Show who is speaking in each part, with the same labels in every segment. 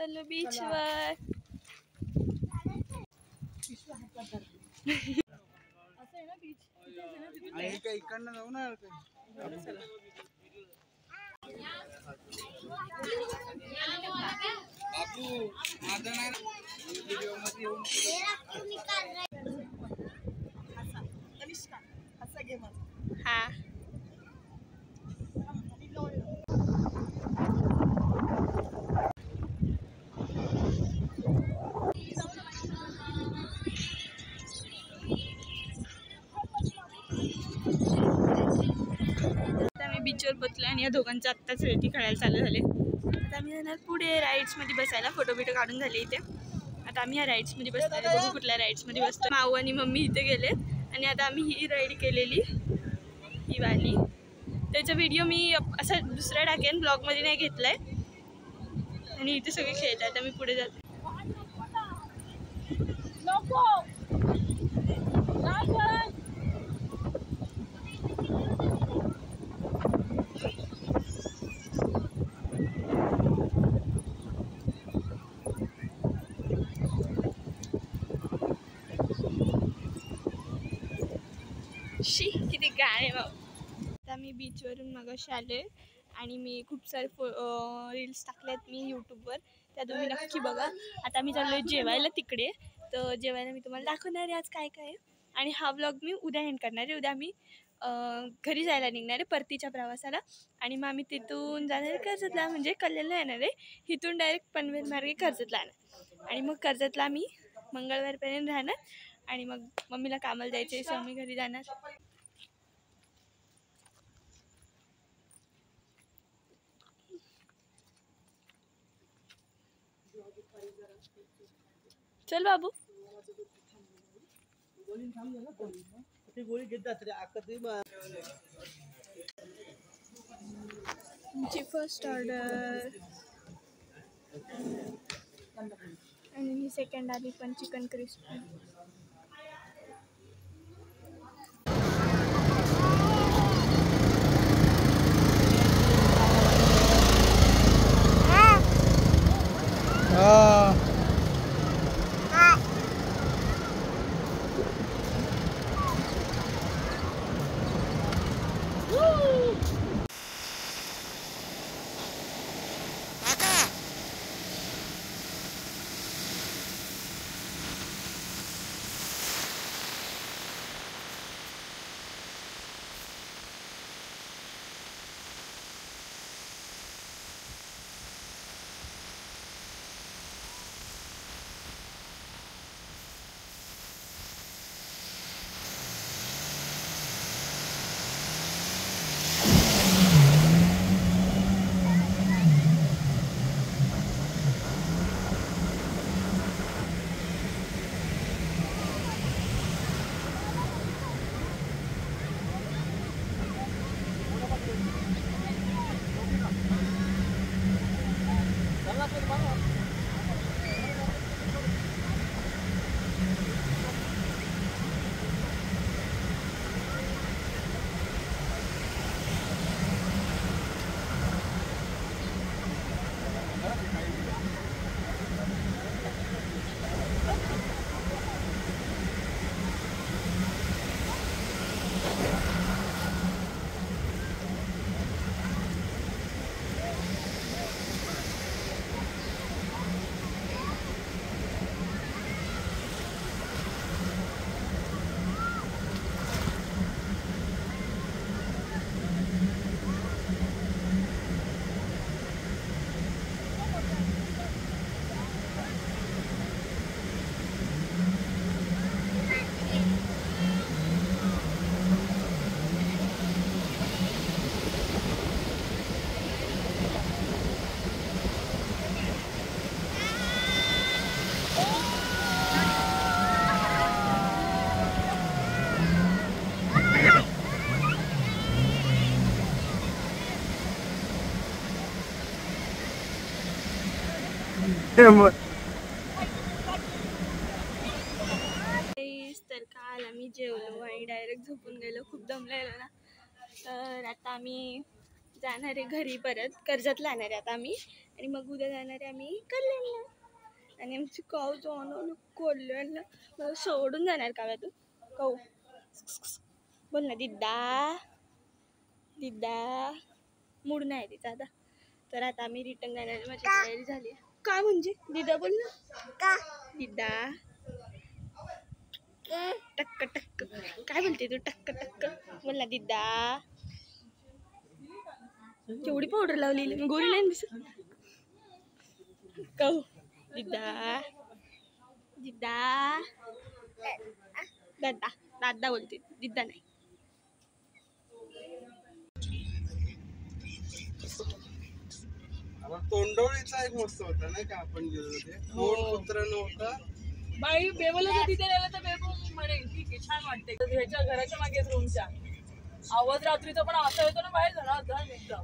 Speaker 1: चाललो बीचवर.
Speaker 2: इकडनं जाऊ ना.
Speaker 1: हा बीचवर पोचलो आणि या दोघांचं आत्ताच रेती खेळायला चालू झाले. आता आम्ही जाणार पुढे राईड्समध्ये बसायला. फोटो बिटो काढून झाले इथे. आता आम्ही या राईड्समध्ये बसणार आहे. बघू कुठल्या राईड्समध्ये बसतो. माऊ आणि मम्मी इथे गेलेत आणि आता आम्ही ही राईड केलेली, ही वाली. त्याचा व्हिडिओ मी असा दुसरा टाकेन, ब्लॉगमध्ये नाही घेतलाय. आणि इथे सगळे खेळत आहेत. आम्ही पुढे जातो. शी किती गाणे बाबा. आता मी बीचवरून मगाशी आले आणि मी खूप सारे रील्स टाकल्यात मी यूट्यूबवर, त्या तुम्ही नक्की बघा. आता मी चाललो आहे जेवायला तिकडे. तर जेवायला मी तुम्हाला दाखवणार आहे आज काय काय. आणि हा व्लॉग मी उद्या एंड करणार आहे. उद्या आम्ही घरी जायला निघणार आहे परतीच्या प्रवासाला. आणि मग आम्ही तिथून जाणार आहे कर्जतला, म्हणजे कल्याणला येणार आहे. इथून डायरेक्ट पनवेल मार्गे कर्जतला येणार. आणि मग कर्जतला आम्ही मंगळवारपर्यंत राहणार. आणि मग मम्मीला कामाला जायचे, सो आम्ही घरी जाणार. चल बाबू. तुमची फर्स्ट ऑर्डर आणि ही सेकंड आली पण चिकन क्रिस्पी. तर काल आम्ही जेवलो आणि डायरेक्ट झोपून गेलो. खूप दमलेलो ना. तर आता आम्ही जाणार आहे घरी परत. कर्जतला जाणार आहे आता आम्ही आणि मग उद्या जाणार आहे आम्ही कल्याणला. आणि आमची काऊ जाऊन कल्याणला मला सोडून जाणार काव्यातून. काऊ बोल ना दिद्दा. दिद्दा मूड नाही तिचा आता. तर आता आम्ही रिटर्न जाण्याची माझी तयारी झाली. काय म्हणजे दिदा बोल ना. का दिदा टक्क टक्क काय बोलते तू. टक्क टक्क बोल ना दिदा. केवढी पावडर लावलेली मी गोरी नाही दिसत. कहू दिदा दिदा दादा दादा बोलते दिदा नाही.
Speaker 2: तोंडवळीचा एक मस्त होता नाही का आपण गेलो ते. दोन कुत्रा नव्हता
Speaker 3: बाई बेबोला तिथे गेला तर बेबो म्हणे ठीक आहे छान वाटते. ह्याच्या घराच्या मागे रूमच्या आवाज रात्रीचा पण असा येतो ना बाहेर झाला एकदम.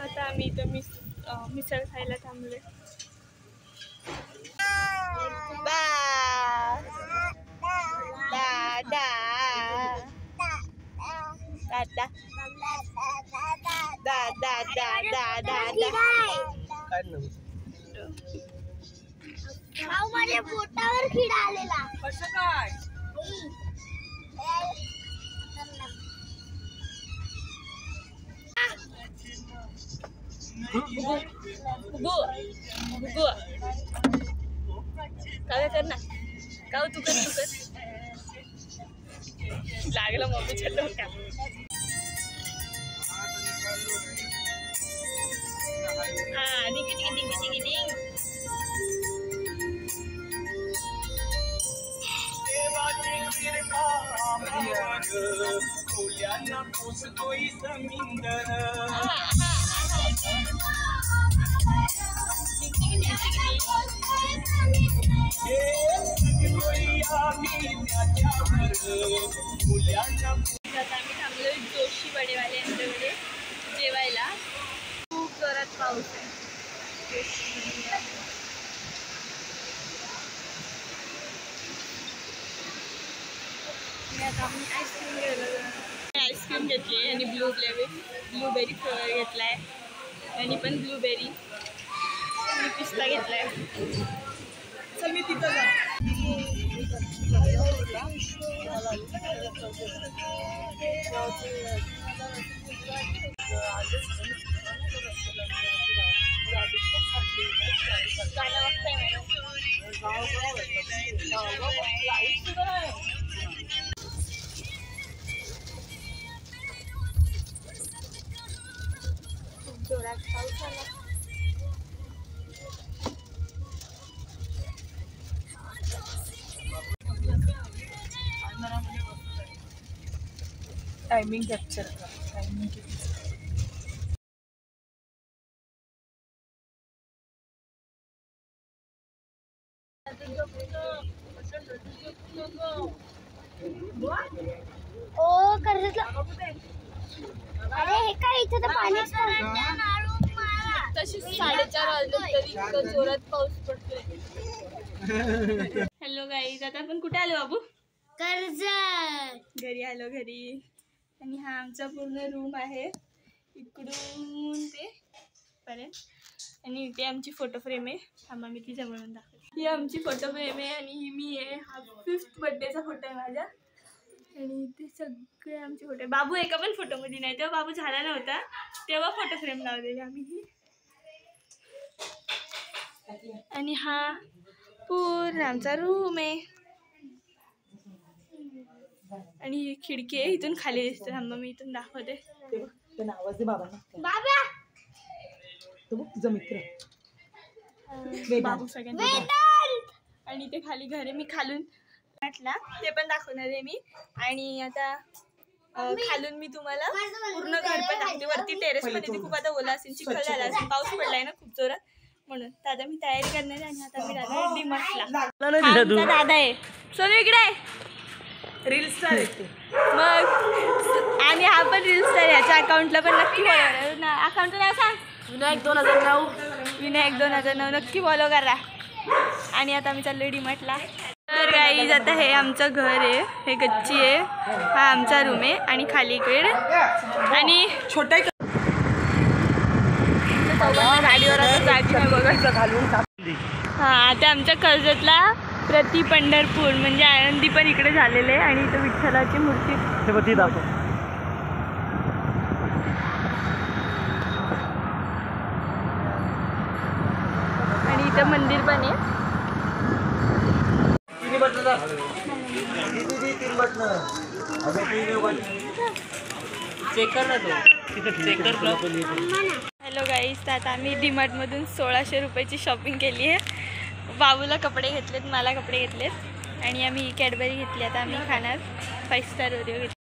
Speaker 1: आता आम्ही इथं मिसळ खायला थांबलोय. दादा दादा दादा दादा दादा
Speaker 4: माझ्या पोटावर किडा आलेला.
Speaker 3: कसं काय
Speaker 1: काय कर ना का तू कर लागलं मम्मीच्या डोक्यात. हा डिंग डिंग डिंग डिंग डिंग. आता आम्ही थांबलोय जोशी वडेवाले यांच्याकडे जेवायला. खूप जोरात पाऊस आहे. आता आम्ही आईस्क्रीम घेतली आणि ब्लूबेरी फ्लेवर घेतलाय. आणि पण ब्लूबेरी आणि पिस्ता घेतलाय.
Speaker 3: चल मी तिथं जा.
Speaker 1: खूप जोरात पाऊस आला.
Speaker 3: टायमिंग कॅप्चर कर. टायमिंग किती
Speaker 4: ओ कर्जतला. अरे हे काय इथे तर पाणीच
Speaker 1: तशी 4:30 वाजले तरी इतकं जोरात पाऊस पडतोय. हॅलो गाईज, आता आपण कुठे आलो बाबू.
Speaker 4: कर्जत
Speaker 1: घरी आलो घरी. आणि हा आमचा पूर्ण रूम आहे इकडून ते पर्यंत. आणि इथे आमची फोटो फ्रेम आहे. थांबा मी ती जवळून दाखवते. ही आमची फोटो फ्रेम आहे आणि ही मी आहे. हा 5th बर्थडेचा फोटो आहे माझा. आणि इथे सगळे आमचे फोटो. बाबू एका पण फोटोमध्ये नाही. तेव्हा बाबू झाला नव्हता तेव्हा फोटो फ्रेम लावलेली आम्ही ही. आणि हा पूर्ण आमचा रूम आहे. आणि ही खिडकी आहे इथून खाली दिसते. थांबा मी इथून दाखवते.
Speaker 3: आवाज दे बाबांना.
Speaker 4: बाबा
Speaker 3: तो बघ तुझा मित्र
Speaker 1: बाबू सगळ्यांना. आणि ते खाली घर आहे. मी खालून म्हटला ते पण दाखवणार आहे मी. आणि आता खालून मी तुम्हाला पूर्ण घर पण दाखवते. वरती टेरेस पण तिथे खूप आता ओला असेल, चिखल झाला असेल, पाऊस पडलाय ना खूप जोरात म्हणून. दादा मी तयारी करणार आहे. आणि आता मी जाणार डीमार्टला. आमचा दादा आहे सोनू इकडे आहे.
Speaker 3: रील स्टार आहे
Speaker 1: मग. आणि हा पण रील स्टार. ह्याच्या अकाउंटला पण नक्की फॉलो करा. अकाउंटचं नाव सांग.
Speaker 3: विनायक 2009.
Speaker 1: विनायक 2009 नक्की फॉलो करा. आणि आता मी चाललोय डीमार्टला. तर गाईज आता हे आमचं घर आहे, हे गच्ची आहे, हा आमचा रूम आहे आणि खाली इकडे आणि
Speaker 3: छोटा
Speaker 1: गाडीवर आता जागी नाही बघायचं घालून. हा आता आमच्या कर्जतला प्रति पंढरपूर म्हणजे आनंदी पण इकडे झालेले आहे आणि इथं विठ्ठलाची मूर्ती
Speaker 2: दाखव.
Speaker 1: आणि इथं मंदिर पण आहे. हॅलो गाईस, तर आता आम्ही डीमार्टमधून 1600 रुपयाची शॉपिंग केली आहे. बाबूला कपडे घेतलेत, मला कपडे घेतलेत आणि आम्ही कॅडबरी घेतली. आता आम्ही खाणार 5 स्टार ओरिओ घेतली.